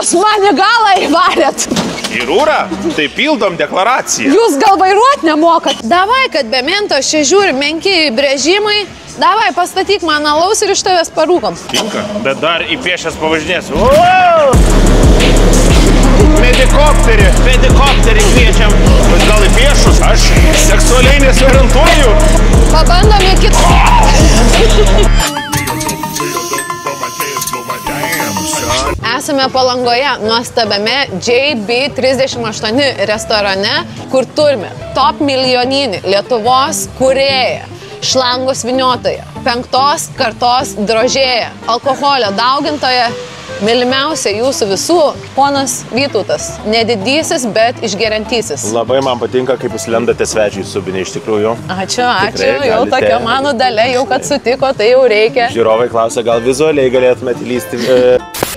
Jūs mane galą įvarėt. Į rūrą? Tai pildom deklaraciją. Jūs gal vairuot nemokat. Davai, kad be mentos čia žiūri menki brėžimai. Davai, pastatyk man alaus ir iš tavęs parūkom. Tinka, bet dar į piešęs pavažinėsiu. Medikopterį kviečiam. Gal į piešus? Aš seksualiai nesveriantuoju. Pabandom į kitą. Esame Palangoje nuostabiame JB38 restorane, kur turime top milijoninį Lietuvos kūrėją, šlangos vyniotoją, 5 kartos drožėją, alkoholio daugintoją, mylimiausia jūsų visų, ponas Vytautas. Nedidysis, bet išgeriantysis. Labai man patinka, kaip jūs lendate svečiai subinė iš tikrųjų. Ačiū, jau tokia mano dalia, jau kad sutiko, tai jau reikia. Žiūrovai klausia, gal vizualiai galėtumėte įlysti.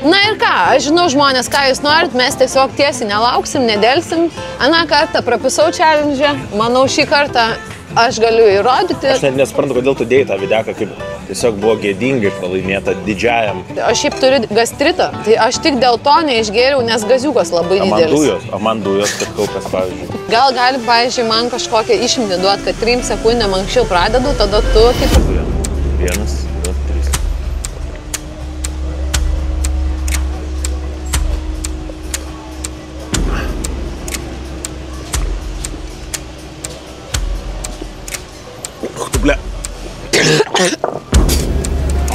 Na ir ką, aš žinau žmonės, ką jūs norit, mes tiesiog tiesiai nelauksim, nedėlsim. Aną kartą prapisau challenge, manau šį kartą aš galiu įrodyti. Aš net nesuprantu, kodėl tu dėjai tą videką, kaip tiesiog buvo gėdingai pralaimėta didžiajam. Aš šiaip turiu gastritą, tai aš tik dėl to neišgėriau, nes gaziukas labai didelis. O man dujos, kad kaukas, pavyzdžiui. Gal gali, pavyzdžiui, man kažkokią išimtį duot, kad 3 sekundėm anksčiau pradedu, tada tu kaip... 1, 2, 3. Ble.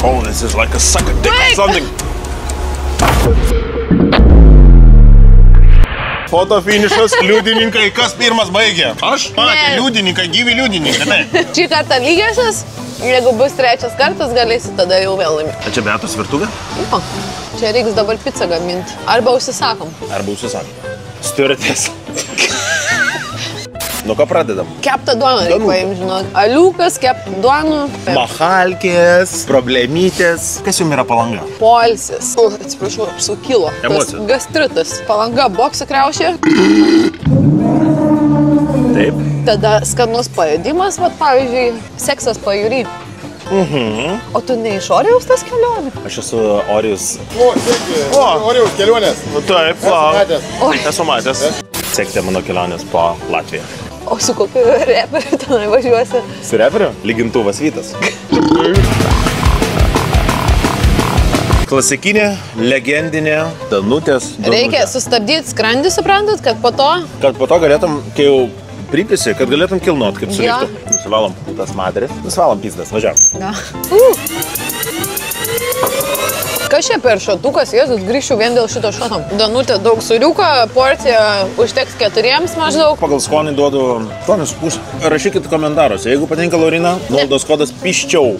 Oh, this is like a sucker dick or something. Foto finišas, liudininkai, kas pirmas baigė? Aš? Matė, liudininkai, gyvi liudininkai. Šį kartą lygiosios, jeigu bus 3 kartas, galėsi tada jau vėl laimėti. A čia Beatos virtuvė? Jo, čia reiks dabar pizzą gaminti. Arba užsisakom. Stiuartės. Nuo ko pradedam? Keptą duoną reikia paimti, žinot. Aliukas, keptą duoną. Machalkės, problemytės. Kas jums yra Palanga? Poilsis. Atsiprašau, sukilo. Emocijos. Gastritas. Palanga, boksų kriaušė. Taip. Tada skanus pajūdimas, vat pavyzdžiui, seksas pajūry. O tu ne iš Orijaus tas kelionė? Aš esu Orijus. Orijaus kelionės. Taip, esu matęs. Sekite mano kelionės po Latviją. O su kokiu reperiu tenai važiuosi? Su reperiu? Lygintuvas Vytas. Klasikinė, legendinė Danutės. Reikia sustabdyti skrandį, suprantat, kad po to... Kad po to galėtum, kai jau pripisi, kad galėtum kilnuot, kaip suliktų. Nusivalom tas materis. Nusivalom pizdas, važiavam. Kas čia per šotukas, Jėzus, grįžčiau vien dėl šito šoto. Danutė daug suriuko, porcija užteks 4 maždaug. Pagal skonį duodu 8,5. Rašykit komentaruose, jeigu patinka Laurina, nuolaidos kodas piščiau.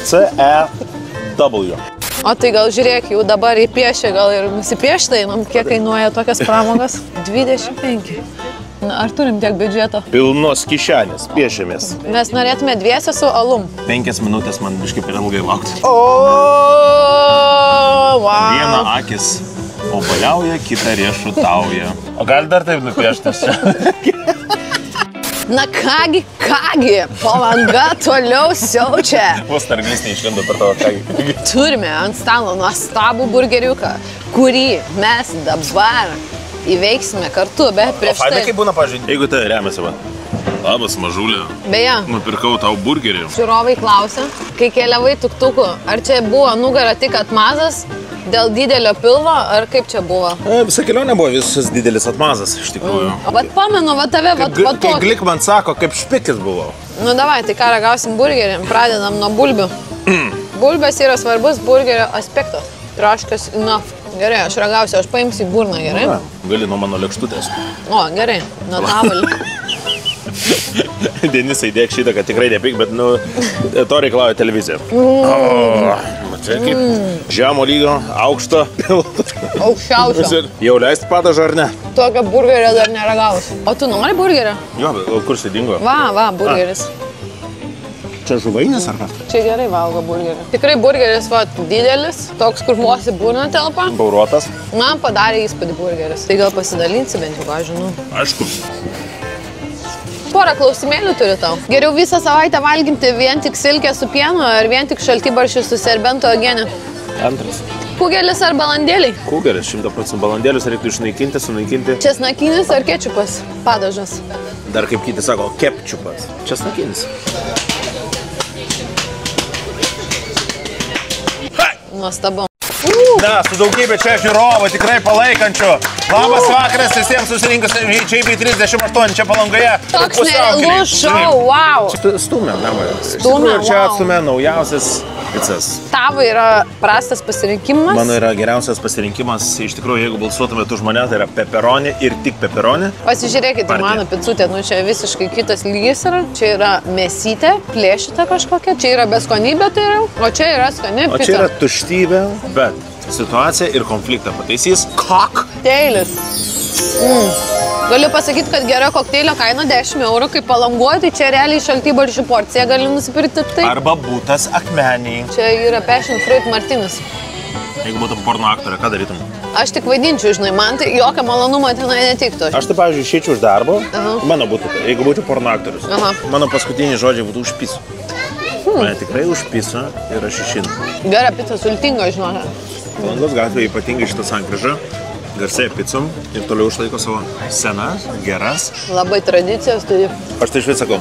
CEW. O tai gal žiūrėk, jau dabar įpiešė, gal ir nusipiešta, kiek kainuoja tokias pramogas? 25. Na, ar turim tiek biudžeto? Pilnos kišenės, piešėmės. Mes norėtume dviese su alum. 5 minutės man biškai per ilgai laukti. Wow. Viena akis obaliauja, kita riešutauja. O gali dar taip nupieštas čia? Na kągi, Palanga toliau siaučia. Vos tarnys neišlindo per tavo kągi. Turime ant stalo nuostabų burgeriuką, kurį mes dabar įveiksime kartu, bet prieš tai... O fainai kaip būna, pažiūrėjau, jeigu tai remiasi, va. Labas, mažulė. Beje. Nupirkau tau burgerį. Žiūrovai klausia, kai keliavai tuktuku, ar čia buvo nugara tik atmazas dėl didelio pilvo, ar kaip čia buvo? Visa kelionė buvo visas didelis atmazas, iš tikrųjų. Vat pamenu, va tave, va tokį. Kai Glik man sako, kaip špikis buvo. Nu davai, tai ką ragausim burgerį, pradedam nuo bulbių. Bulbės yra svarbus burgerio aspektas. Traškas enough. Gerai, aš ragausiu, aš paimsiu į burną, gerai? Na, gali nuo mano lėkštutės. O, gerai, nuo tavalį. Denisai, dėk šitą, kad tikrai nepik, bet, nu, to reikalauja televizija. Čia kaip žemo lygio, aukšto pilvo. Aukščiausio. Jau leisti padažą ar ne? Tokio burgerio dar neragausiu. O tu nori burgerio? Jo, bet kur jis dingo? Va, burgeris. Čia žuvainis ar ką? Čia gerai valgo burgerį. Tikrai burgeris, va, didelis, toks, kur vos į burną telpa. Bauruotas. Man padarė įspūdį burgeris. Tai gal pasidalinsi bent jau, ką žinau. Aišku. Porą klausimėlių turiu tau. Geriau visą savaitę valginti vien tik silkę su pienu ar vien tik šaltibarščius su serbento uogiene? Antras. Kugelis ar balandėliai? Kugelis, 100% balandėlius reiktų išnaikinti, sunaikinti. Česnakinis ar kečupas? Padažas. Dar kaip kiti sako, kepčiupas. Česnakinis. Nuostabu. Na, su daugybė čia žiūrovų, tikrai palaikančių. Labas vakaras visiems susirinkus čia į 38 čia Palangoje. Toks nerealus šou, wow. Stumė, namai. Stumė, Čia wow. atstumė naujausias picas. Tavo yra prastas pasirinkimas. Mano yra geriausias pasirinkimas, iš tikrųjų, jeigu balsuotumėt už mane, tai yra pepperoni ir tik pepperoni. Pasižiūrėkite, Partija. mano picutė, nu čia visiškai kitas lygis yra. Čia yra mėsytė, plėšyta kažkokia, čia yra beskonybė, tai yra, o čia yra skani O pica. čia yra tuštybė, bet situaciją ir konfliktą pataisys Kokteilis. Galiu pasakyti, kad gera kokteilio kaina 10 eurų, kaip Palangoje, tai čia realiai šaltybaršių porciją gali nusipirkti taip. arba būtas akmeniai. Čia yra passion fruit martinis. Jeigu būtum porno aktorė, ką darytum? Aš tik vaidinčiau, žinai, man tai jokio malonumo tenai netiktų. Aš tai, pavyzdžiui, išeičiau iš darbo, Aha. mano būtų, jeigu būčiau porno aktorius. Aha. Mano paskutiniai žodžiai būtų užpisu. Mane tikrai užpisu ir aš išeinu. Gera pica, sultinga, žinok. Palangos gatvėje ypatingai šitą sankryžą garsėja picom ir toliau išlaiko savo senas, geras. Labai tradicijos turi. Aš tai iš vis sakau,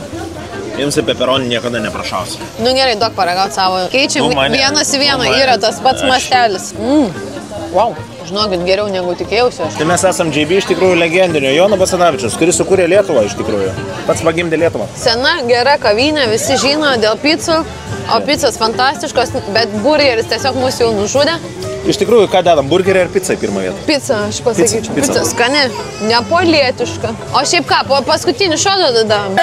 jums į pepperoni niekada neprašausiu. Nu gerai, duok paragauti savo. Keičiam Nu, mane- vienas į vieną, nu, mane- yra tas pats aš- mastelis. Wow. Žinokit, geriau negu tikėjausi aš. Tai mes esam JB iš tikrųjų legendinio Jono Basanavičius, kuris sukūrė Lietuvą iš tikrųjų. Pats pagimdė Lietuvą. Sena, gera kavinė, visi žino dėl picų, o picos fantastiškos, bet burgeris tiesiog mus jau nužudė. Iš tikrųjų, ką dedam, burgerį ar pizzą į pirmą vietą? Pica, aš pasakyčiau. Pica. Pica skani, nepolietiška. O šiaip ką, po paskutinį šodą dadam.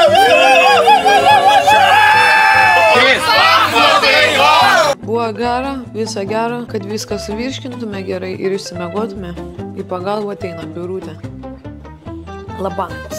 Buvo gera, visa gera, kad viską suvirškintume gerai ir išsimiegotume. Į pagalbą ateina biurutė. Labas.